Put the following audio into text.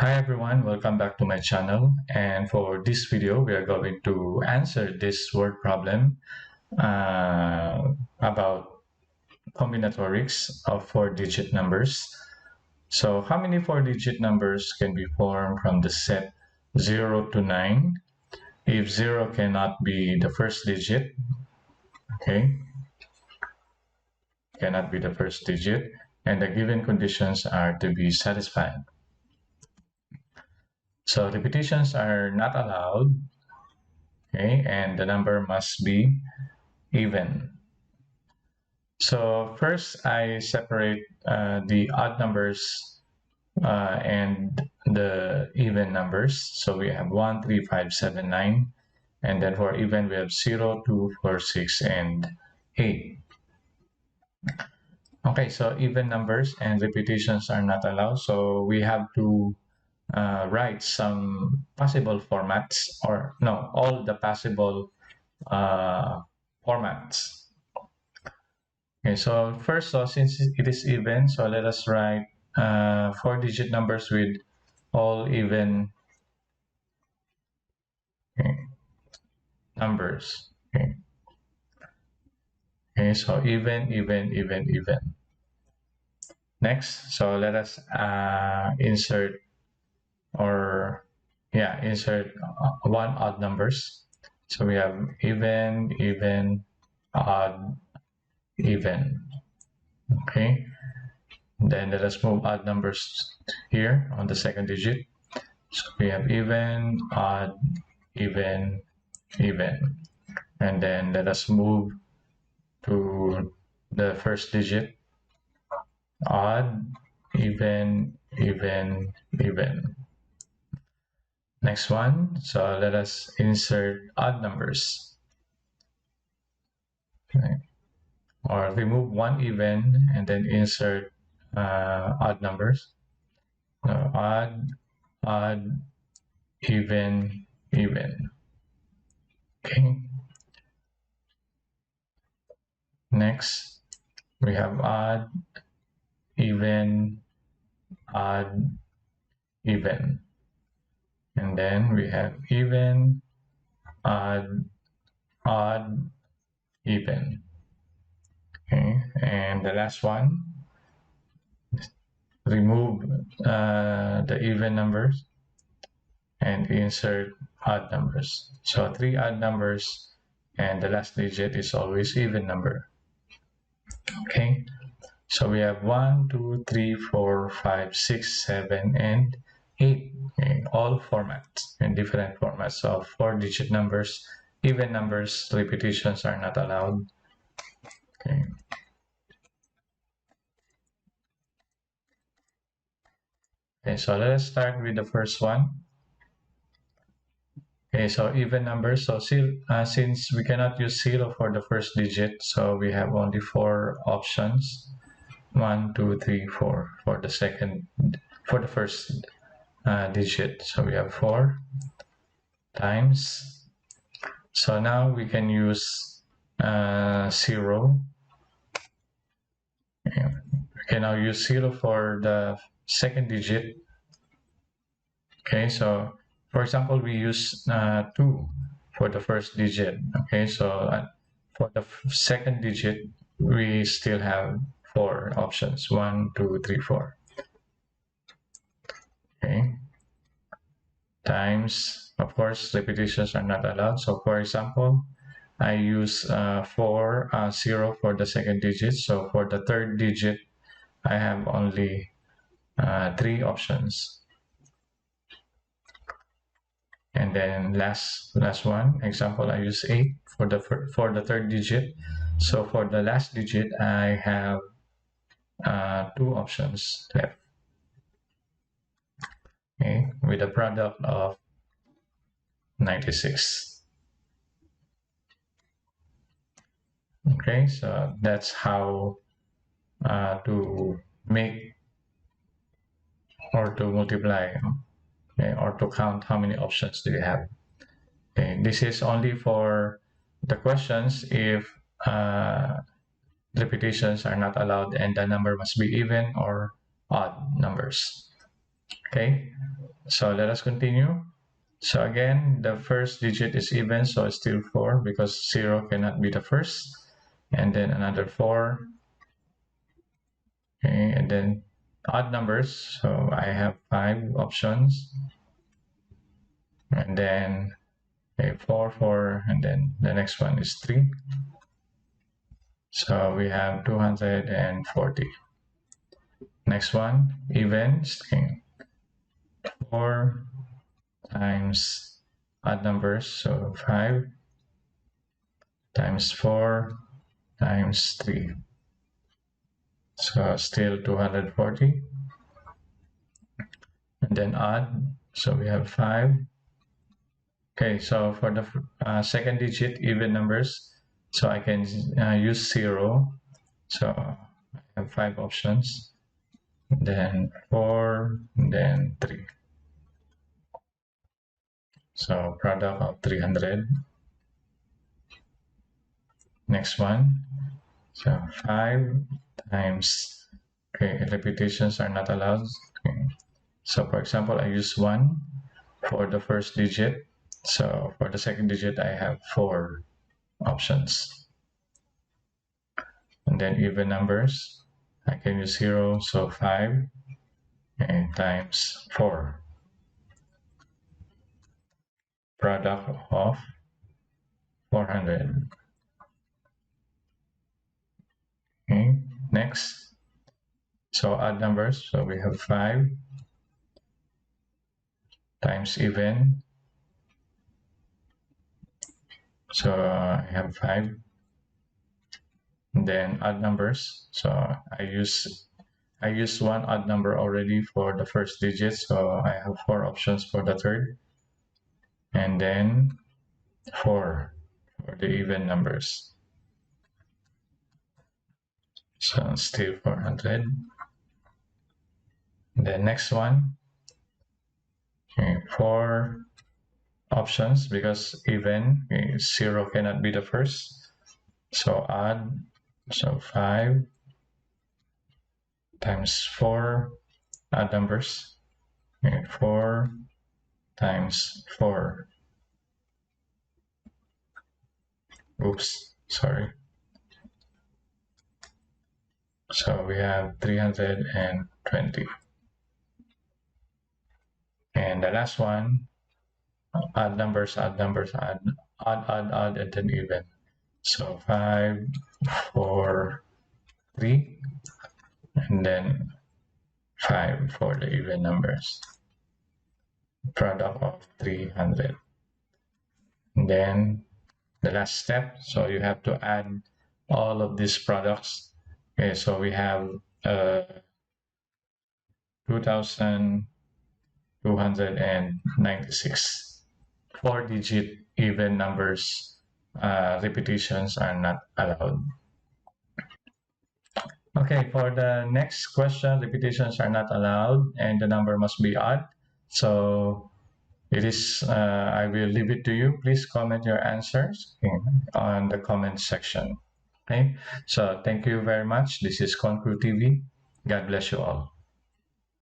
Hi everyone, welcome back to my channel, and for this video we are going to answer this word problem about combinatorics of 4-digit numbers. So how many 4-digit numbers can be formed from the set 0 to 9 if 0 cannot be the first digit? Okay, cannot be the first digit, and the given conditions are to be satisfied. So repetitions are not allowed, okay, and the number must be even. So first I separate the odd numbers and the even numbers. So we have 1, 3, 5, 7, 9, and then for even we have 0, 2, 4, 6, and 8. Okay, so even numbers and repetitions are not allowed, so we have to write some possible formats, or no, all the possible formats. Okay, so first, since it is even, so let us write 4-digit numbers with all even numbers. Okay, so even. Next, so let us insert one odd numbers. So we have even, odd, even. Okay, then let us move odd numbers here on the second digit. So we have even, odd, even. And then let us move to the first digit. Odd, even. Next one, so let us insert odd numbers. Okay. Or remove one even and then insert odd numbers. So odd, even. Okay. Next, we have odd, even, odd, even. And then we have even, odd, even. Okay. And the last one, remove the even numbers and insert odd numbers. So 3 odd numbers and the last digit is always even number. Okay, so we have 1, 2, 3, 4, 5, 6, 7, and 8. Okay, all formats and different formats of 4-digit numbers. Even numbers, repetitions are not allowed. Okay. Okay, so let us start with the first one. Okay, so even numbers. So since we cannot use 0 for the first digit, so we have only 4 options. 1, 2, 3, 4 for the first digit. So we have 4 times. So now we can use 0. Okay. We can now use 0 for the second digit. Okay, so for example, we use 2 for the first digit. Okay, so for the second digit, we still have 4 options. 1, 2, 3, 4. Okay. Times, of course, repetitions are not allowed. So for example, I use 0 for the second digit. So for the third digit, I have only 3 options. And then last one, example, I use 8 for the third digit. So for the last digit, I have 2 options left. Okay, with a product of 96. Okay, so that's how to make or to multiply, okay, or to count how many options do you have. Okay, this is only for the questions if repetitions are not allowed and the number must be even or odd numbers. Okay, So let us continue. So again, the first digit is even, so it's still 4 because 0 cannot be the first. And then another 4. Okay, and then odd numbers. So I have 5 options. And then okay, 4, 4, and then the next one is 3. So we have 240. Next one, evens. Okay. 4 times odd numbers, so 5 times 4 times 3. So still 240. And then odd, so we have 5. Okay, so for the second digit, even numbers, so I can use 0. So I have 5 options. Then 4, then 3. So product of 300. Next one. So 5 times, okay, repetitions are not allowed. Okay. So for example, I use 1 for the first digit. So for the second digit, I have 4 options. And then even numbers, I can use 0, so 5 and times 4. Product of 400. Okay, next. So odd numbers, so we have 5 times even. So I have 5. And then odd numbers, so I use one odd number already for the first digit, so I have 4 options for the third, and then 4 for the even numbers. So still 400. The next one, okay, 4 options because even, okay, 0 cannot be the first, so add, so 5 times 4 odd numbers, okay, 4 times 4. Oops, sorry. So we have 320. And the last one, odd numbers, odd numbers, odd, and then even. So 5, 4, 3, and then 5 for the even numbers. Product of 300. And then the last step, so you have to add all of these products. Okay, so we have 2,296. 4-digit even numbers repetitions are not allowed. Okay, for the next question, repetitions are not allowed and the number must be odd. So it is, I will leave it to you. Please comment your answers on the comment section. Okay, so thank you very much. This is Konkru TV. God bless you all.